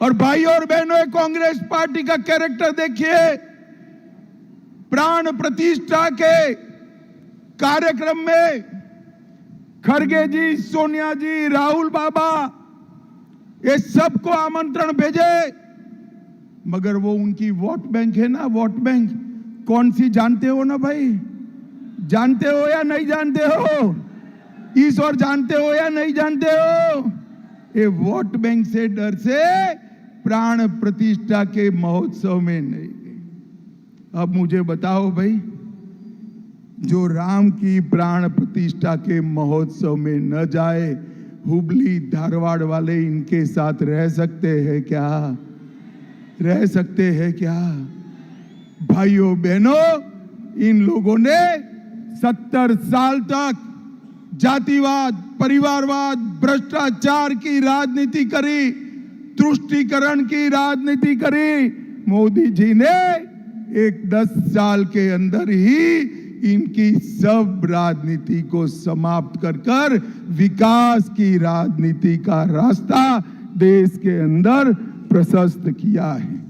और भाई और बहनों, कांग्रेस पार्टी का कैरेक्टर देखिए। प्राण प्रतिष्ठा के कार्यक्रम में खड़गे जी, सोनिया जी, राहुल बाबा, ये सबको आमंत्रण भेजे, मगर वो उनकी वोट बैंक है ना, वोट बैंक कौन सी जानते हो ना भाई? जानते हो या नहीं जानते हो? इस और जानते हो या नहीं जानते हो? ये वोट बैंक से डर से प्राण प्रतिष्ठा के महोत्सव में नहीं गए। अब मुझे बताओ भाई, जो राम की प्राण प्रतिष्ठा के महोत्सव में न जाए, हुबली धारवाड़ वाले इनके साथ रह सकते हैं क्या? रह सकते हैं क्या? भाइयों बहनों, इन लोगों ने 70 साल तक जातिवाद, परिवारवाद, भ्रष्टाचार की राजनीति करी, तुष्टीकरण की राजनीति करी। मोदी जी ने एक 10 साल के अंदर ही इनकी सब राजनीति को समाप्त कर विकास की राजनीति का रास्ता देश के अंदर प्रशस्त किया है।